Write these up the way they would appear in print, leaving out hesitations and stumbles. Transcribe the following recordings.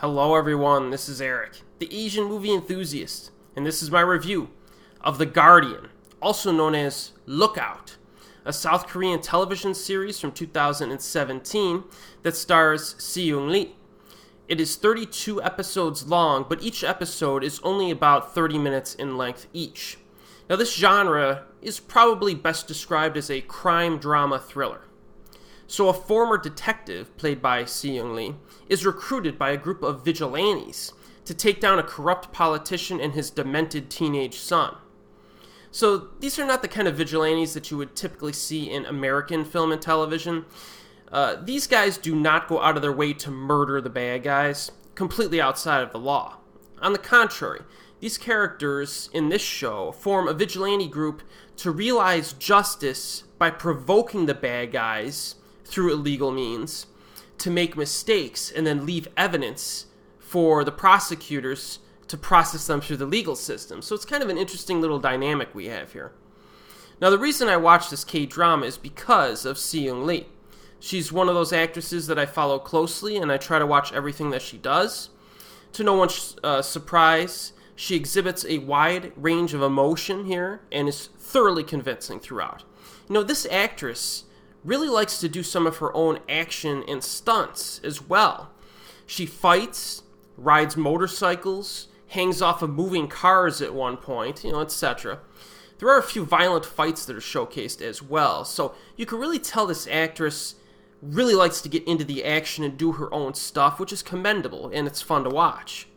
Hello everyone, this is Erik, the Asian movie enthusiast, and this is my review of The Guardian, also known as Lookout, a South Korean television series from 2017 that stars Seul-gi. It is 32 episodes long, but each episode is only about 30 minutes in length each. Now this genre is probably best described as a crime drama thriller. So a former detective, played by Seul-gi, is recruited by a group of vigilantes to take down a corrupt politician and his demented teenage son. So these are not the kind of vigilantes that you would typically see in American film and television. These guys do not go out of their way to murder the bad guys, completely outside of the law. On the contrary, these characters in this show form a vigilante group to realize justice by provoking the bad guys through illegal means to make mistakes and then leave evidence for the prosecutors to process them through the legal system. So it's kind of an interesting little dynamic we have here. Now the reason I watch this K-drama is because of Seul-gi. She's one of those actresses that I follow closely and I try to watch everything that she does. To no one's surprise, she exhibits a wide range of emotion here and is thoroughly convincing throughout. You know, this actress really likes to do some of her own action and stunts as well. She fights, rides motorcycles, hangs off of moving cars at one point, etc. There are a few violent fights that are showcased as well, so you can really tell this actress really likes to get into the action and do her own stuff, which is commendable and it's fun to watch.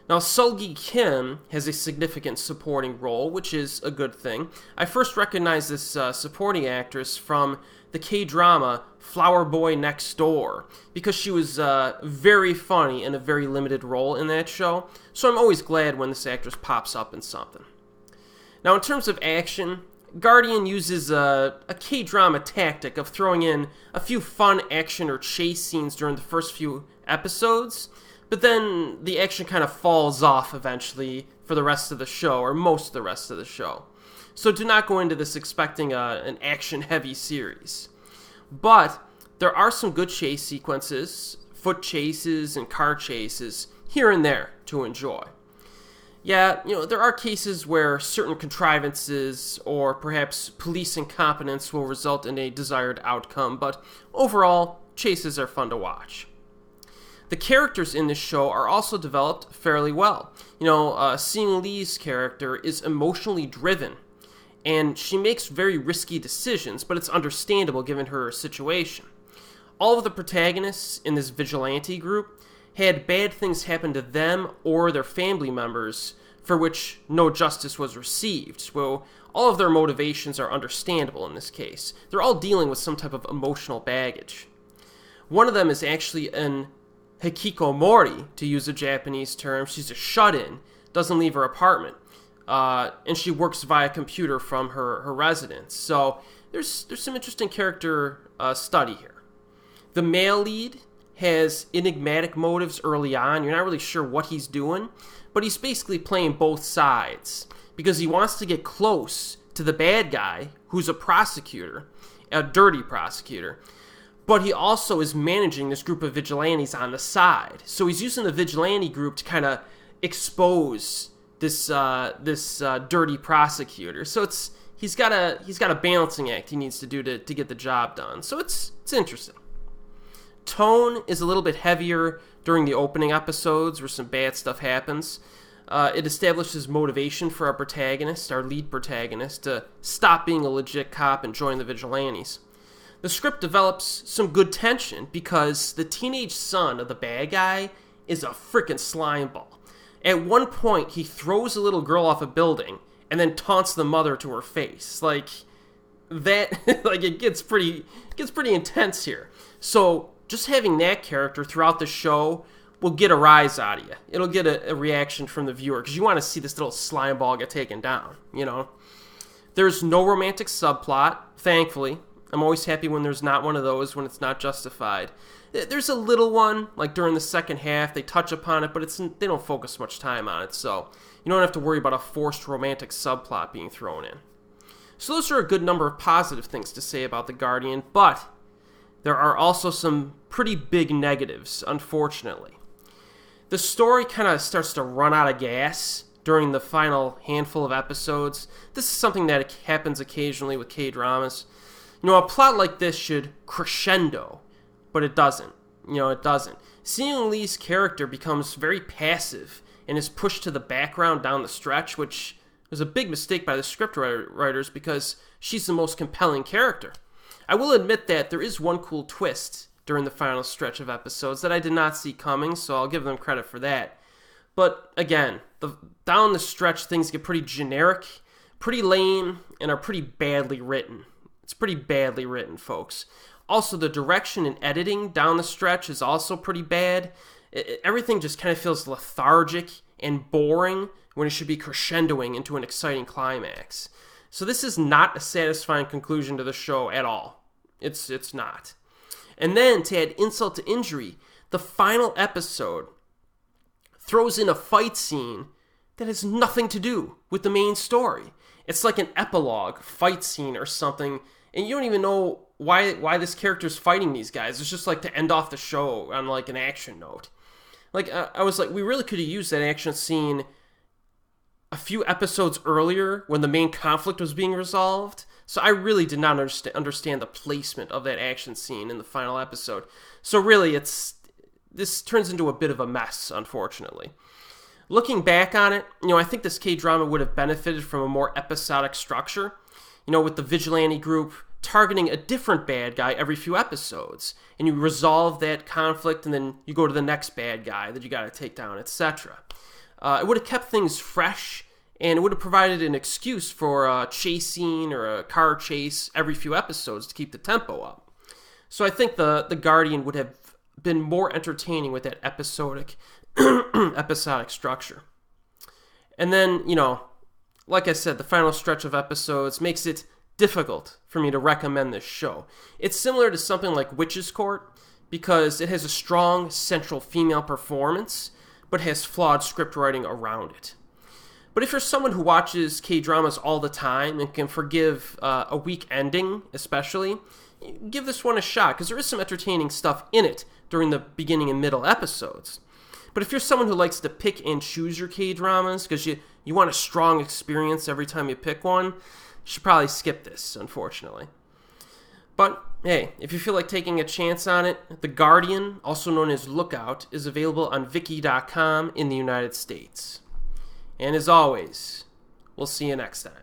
Now, Seul-gi Kim has a significant supporting role, which is a good thing. I first recognized this supporting actress from the K-drama Flower Boy Next Door, because she was very funny in a very limited role in that show, so I'm always glad when this actress pops up in something. Now, in terms of action, Guardian uses a K-drama tactic of throwing in a few fun action or chase scenes during the first few episodes, but then the action kind of falls off eventually for the rest of the show, or most of the rest of the show. So do not go into this expecting an action-heavy series. But there are some good chase sequences, foot chases, and car chases here and there to enjoy. Yeah, there are cases where certain contrivances or perhaps police incompetence will result in a desired outcome, but overall, chases are fun to watch. The characters in this show are also developed fairly well. Seul-gi's character is emotionally driven, and she makes very risky decisions, but it's understandable given her situation. All of the protagonists in this vigilante group had bad things happen to them or their family members for which no justice was received. Well, all of their motivations are understandable in this case. They're all dealing with some type of emotional baggage. One of them is actually an hikikomori, to use a Japanese term. She's a shut-in, doesn't leave her apartment, and she works via computer from her residence. So there's some interesting character study here. The male lead has enigmatic motives early on. You're not really sure what he's doing, but he's basically playing both sides because he wants to get close to the bad guy, who's a prosecutor, a dirty prosecutor, but he also is managing this group of vigilantes on the side. So he's using the vigilante group to kind of expose this dirty prosecutor. So he's got a balancing act he needs to do to get the job done. So it's interesting. Tone is a little bit heavier during the opening episodes where some bad stuff happens. It establishes motivation for our protagonist, our lead protagonist, to stop being a legit cop and join the vigilantes. The script develops some good tension because the teenage son of the bad guy is a freaking slimeball. At one point, he throws a little girl off a building and then taunts the mother to her face. Like that, it gets pretty intense here. So just having that character throughout the show will get a rise out of you. It'll get a reaction from the viewer because you want to see this little slimeball get taken down. There's no romantic subplot, thankfully. I'm always happy when there's not one of those, when it's not justified. There's a little one, like during the second half, they touch upon it, but they don't focus much time on it, so you don't have to worry about a forced romantic subplot being thrown in. So those are a good number of positive things to say about The Guardian, but there are also some pretty big negatives, unfortunately. the story kind of starts to run out of gas during the final handful of episodes. This is something that happens occasionally with K-dramas. A plot like this should crescendo, but it doesn't. It doesn't. Seeing Lee's character becomes very passive and is pushed to the background down the stretch, which was a big mistake by the script writers because she's the most compelling character. I will admit that there is one cool twist during the final stretch of episodes that I did not see coming, so I'll give them credit for that. But again, down the stretch, things get pretty generic, pretty lame, and are pretty badly written. It's pretty badly written, folks. Also, the direction and editing down the stretch is also pretty bad. Everything just kind of feels lethargic and boring when it should be crescendoing into an exciting climax. So this is not a satisfying conclusion to the show at all. It's not. And then, to add insult to injury, the final episode throws in a fight scene that has nothing to do with the main story. It's like an epilogue fight scene or something, and you don't even know why this character's fighting these guys. It's just like to end off the show on like an action note. I was like, we really could have used that action scene a few episodes earlier when the main conflict was being resolved. So I really did not understand the placement of that action scene in the final episode. So really, this turns into a bit of a mess, unfortunately. Looking back on it, I think this K-drama would have benefited from a more episodic structure, with the vigilante group targeting a different bad guy every few episodes, and you resolve that conflict, and then you go to the next bad guy that you got to take down, etc. It would have kept things fresh, and it would have provided an excuse for a chase scene or a car chase every few episodes to keep the tempo up. So I think the Guardian would have been more entertaining with that episodic structure. And then, like I said, the final stretch of episodes makes it difficult for me to recommend this show. It's similar to something like Witch's Court because it has a strong central female performance, but has flawed script writing around it. But if you're someone who watches K-dramas all the time and can forgive a weak ending, especially, give this one a shot, because there is some entertaining stuff in it during the beginning and middle episodes. But if you're someone who likes to pick and choose your K-dramas, because you want a strong experience every time you pick one, you should probably skip this, unfortunately. But, hey, if you feel like taking a chance on it, The Guardian, also known as Lookout, is available on Viki.com in the United States. And as always, we'll see you next time.